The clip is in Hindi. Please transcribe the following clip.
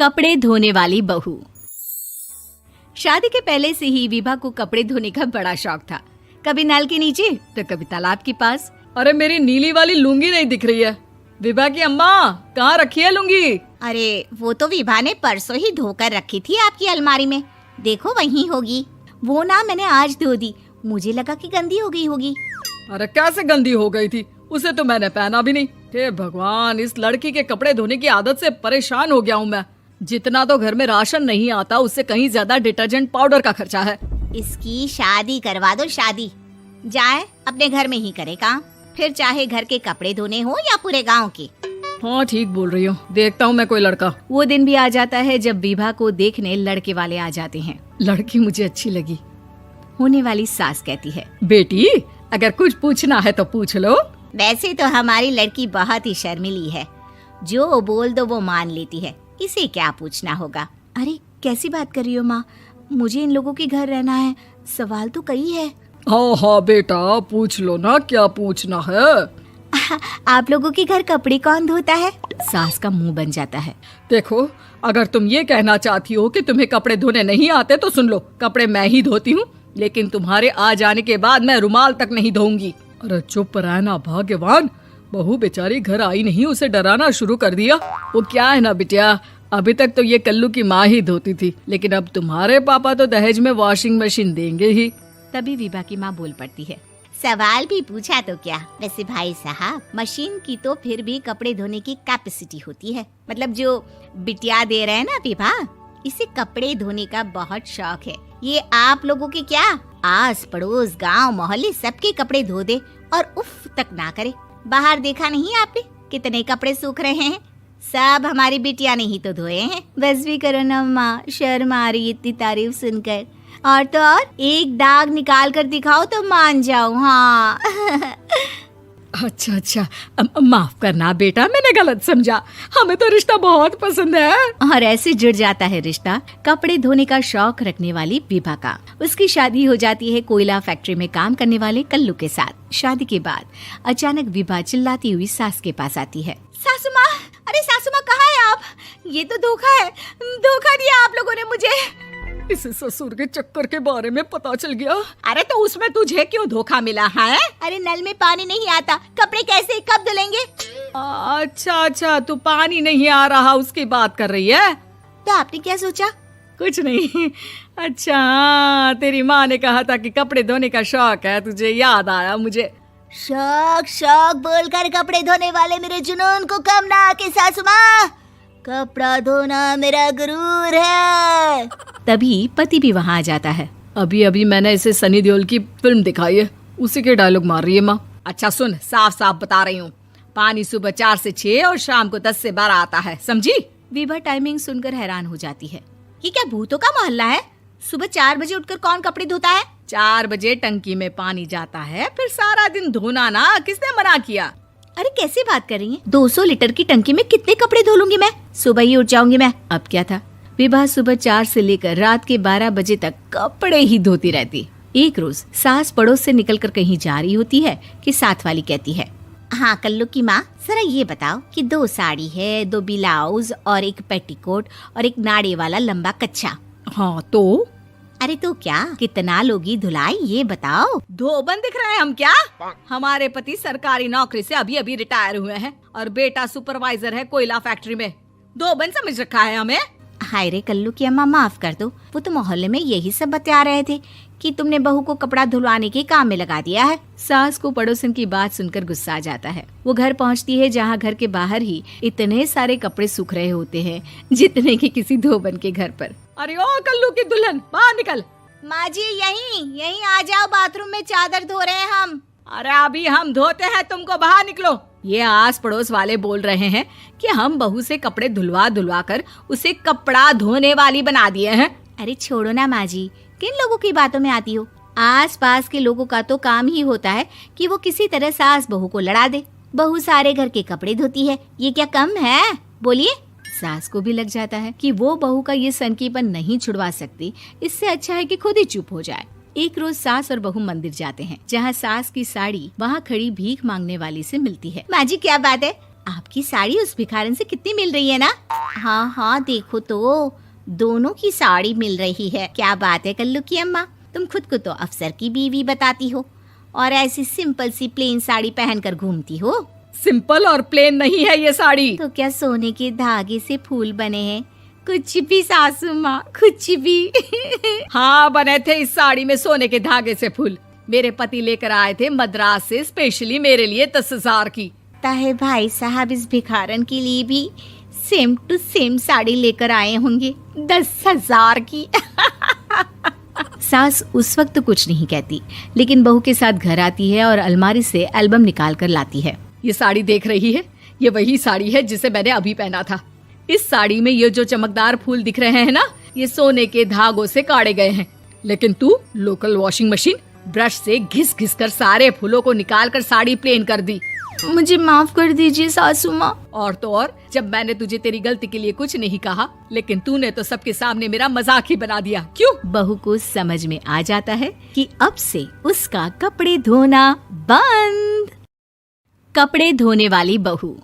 कपड़े धोने वाली बहू। शादी के पहले से ही विभा को कपड़े धोने का बड़ा शौक था। कभी नल के नीचे तो कभी तालाब के पास। अरे मेरी नीली वाली लुंगी नहीं दिख रही है। विभा की अम्मा, कहाँ रखी है लुंगी? अरे वो तो विभा ने परसों ही धोकर रखी थी आपकी अलमारी में, देखो वहीं होगी। वो ना मैंने आज धो दी, मुझे लगा कि गंदी हो गई होगी। अरे कैसे गंदी हो गई थी, उसे तो मैंने पहना भी नहीं। हे भगवान, इस लड़की के कपड़े धोने की आदत से परेशान हो गया हूँ मैं। जितना तो घर में राशन नहीं आता, उससे कहीं ज्यादा डिटर्जेंट पाउडर का खर्चा है। इसकी शादी करवा दो, शादी जाए अपने घर में ही करे काम, फिर चाहे घर के कपड़े धोने हो या पूरे गांव के। हाँ ठीक बोल रही हूँ, देखता हूँ मैं कोई लड़का। वो दिन भी आ जाता है जब विभा को देखने लड़के वाले आ जाते हैं। लड़की मुझे अच्छी लगी। होने वाली सास कहती है, बेटी अगर कुछ पूछना है तो पूछ लो। वैसे तो हमारी लड़की बहुत ही शर्मीली है, जो बोल दो वो मान लेती है, इसे क्या पूछना होगा। अरे कैसी बात कर रही हो माँ, मुझे इन लोगों के घर रहना है, सवाल तो कई है। हाँ हाँ बेटा, पूछ लो ना, क्या पूछना है। आप लोगों के घर कपड़े कौन धोता है? सास का मुंह बन जाता है। देखो, अगर तुम ये कहना चाहती हो कि तुम्हें कपड़े धोने नहीं आते तो सुन लो, कपड़े मैं ही धोती हूँ, लेकिन तुम्हारे आ जाने के बाद मैं रुमाल तक नहीं धोऊंगी। अरे चुप रहना भाग्यवान, बहू बेचारी घर आई नहीं, उसे डराना शुरू कर दिया। वो क्या है ना बिटिया, अभी तक तो ये कल्लू की माँ ही धोती थी, लेकिन अब तुम्हारे पापा तो दहेज में वॉशिंग मशीन देंगे ही। तभी विभा की माँ बोल पड़ती है, सवाल भी पूछा तो क्या। वैसे भाई साहब, मशीन की तो फिर भी कपड़े धोने की कैपेसिटी होती है, मतलब जो बिटिया दे रहे हैं ना विभा, इसे कपड़े धोने का बहुत शौक है। ये आप लोगों के क्या, आस पड़ोस गांव मोहल्ले सबके कपड़े धो दे और उफ तक ना करे। बाहर देखा नहीं आपने कितने कपड़े सूख रहे हैं, सब हमारी बिटिया ने ही तो धोए हैं। बस भी करो ना माँ, शर्म आ रही इतनी तारीफ सुनकर। और तो और एक दाग निकाल कर दिखाओ तो मान जाओ। हाँ अच्छा, माफ करना बेटा, मैंने गलत समझा, हमें तो रिश्ता बहुत पसंद है। और ऐसे जुड़ जाता है रिश्ता कपड़े धोने का शौक रखने वाली विभा का। उसकी शादी हो जाती है कोयला फैक्ट्री में काम करने वाले कल्लू के साथ। शादी के बाद अचानक विभा चिल्लाती हुई सास के पास आती है। सासू माँ, अरे सासू माँ कहाँ है आप? ये तो धोखा है, धोखा दिया आप लोगों ने मुझे। इसे ससुर के चक्कर के बारे में पता चल गया। अरे तो उसमें तुझे क्यों धोखा मिला है? अरे नल में पानी नहीं आता, कपड़े कैसे कब धुलेंगे? अच्छा, तू पानी नहीं आ रहा उसकी बात कर रही है। तो आपने क्या सोचा? कुछ नहीं। अच्छा, तेरी माँ ने कहा था कि कपड़े धोने का शौक है, तुझे याद आया मुझे। शौक बोलकर कपड़े धोने वाले मेरे जुनून को कम ना आके सासू माँ, कपड़ा धोना मेरा गुरूर है। तभी पति भी वहाँ आ जाता है। अभी मैंने इसे सनी देओल की फिल्म दिखाई है, उसी के डायलॉग मार रही है माँ। अच्छा सुन, साफ साफ बता रही हूँ, पानी सुबह 4 से 6 और शाम को 10 से 12 आता है, समझी? विभा टाइमिंग सुनकर हैरान हो जाती है। ये क्या भूतों का मोहल्ला है? सुबह 4 बजे उठकर कौन कपड़े धोता है? 4 बजे टंकी में पानी जाता है, फिर सारा दिन धोना ना, किसने मना किया? अरे कैसी बात कर रही हैं? 200 लीटर की टंकी में कितने कपड़े धो लूंगी मैं, सुबह ही उठ जाऊंगी मैं। अब क्या था, विभा सुबह 4 से लेकर रात के 12 बजे तक कपड़े ही धोती रहती। एक रोज सास पड़ोस से निकलकर कहीं जा रही होती है कि साथ वाली कहती है, हाँ कल्लू की माँ, जरा ये बताओ कि 2 साड़ी है, 2 ब्लाउज और एक पेटीकोट और एक नाड़े वाला लंबा कच्छा। हाँ तो? अरे तो क्या, कितना लोगी धुलाई ये बताओ। धोबन दिख रहे हैं हम क्या? हमारे पति सरकारी नौकरी से अभी रिटायर हुए हैं और बेटा सुपरवाइजर है कोयला फैक्ट्री में। धोबन समझ रखा है हमें? हाय रे कल्लू की अम्मा, माफ कर दो, वो तो मोहल्ले में यही सब बता रहे थे कि तुमने बहू को कपड़ा धुलवाने के काम में लगा दिया है। सास को पड़ोसन की बात सुनकर गुस्सा आ जाता है। वो घर पहुंचती है जहां घर के बाहर ही इतने सारे कपड़े सूख रहे होते हैं जितने कि किसी धोबन के घर पर। अरे ओ कल्लू की दुल्हन, बाहर निकल। माँ जी यहीं आ जाओ, बाथरूम में चादर धो रहे हैं हम। अरे अभी हम धोते हैं, तुमको बाहर निकलो। ये आस पड़ोस वाले बोल रहे हैं कि हम बहू से कपड़े धुलवा कर उसे कपड़ा धोने वाली बना दिए हैं। अरे छोड़ो ना माँ जी, किन लोगों की बातों में आती हो? आस पास के लोगों का तो काम ही होता है कि वो किसी तरह सास बहू को लड़ा दे। बहू सारे घर के कपड़े धोती है, ये क्या कम है? बोलिए। सास को भी लग जाता है कि वो बहू का ये सनकीपन नहीं छुड़वा सकती, इससे अच्छा है कि खुद ही चुप हो जाए। एक रोज सास और बहू मंदिर जाते हैं, जहाँ सास की साड़ी वहाँ खड़ी भीख मांगने वाली से मिलती है। माँ जी क्या बात है, आपकी साड़ी उस भिखारन से कितनी मिल रही है ना? हाँ हाँ देखो तो, दोनों की साड़ी मिल रही है। क्या बात है कल्लू की अम्मा, तुम खुद को तो अफसर की बीवी बताती हो और ऐसी सिंपल सी प्लेन साड़ी पहनकर घूमती हो। सिंपल और प्लेन नहीं है ये साड़ी। तो क्या सोने के धागे से फूल बने हैं? कुछ भी सासू माँ, कुछ भी। हाँ बने थे इस साड़ी में सोने के धागे से फूल। मेरे पति लेकर आए थे मद्रास से स्पेशली मेरे लिए 10,000 की। ताहे भाई साहब इस भिखारन के लिए भी सेम टू सेम साड़ी लेकर आए होंगे 10,000 की। सास उस वक्त तो कुछ नहीं कहती, लेकिन बहू के साथ घर आती है और अलमारी से एल्बम निकाल कर लाती है। ये साड़ी देख रही है, ये वही साड़ी है जिसे मैंने अभी पहना था। इस साड़ी में ये जो चमकदार फूल दिख रहे हैं ना, ये सोने के धागों से काटे गए हैं। लेकिन तू लोकल वॉशिंग मशीन ब्रश से घिस घिस कर सारे फूलों को निकाल कर साड़ी प्लेन कर दी। मुझे माफ कर दीजिए सासू माँ। और तो और, जब मैंने तुझे तेरी गलती के लिए कुछ नहीं कहा, लेकिन तूने तो सबके सामने मेरा मजाक ही बना दिया। क्यों? बहू को समझ में आ जाता है कि अब से उसका कपड़े धोना बंद। कपड़े धोने वाली बहू।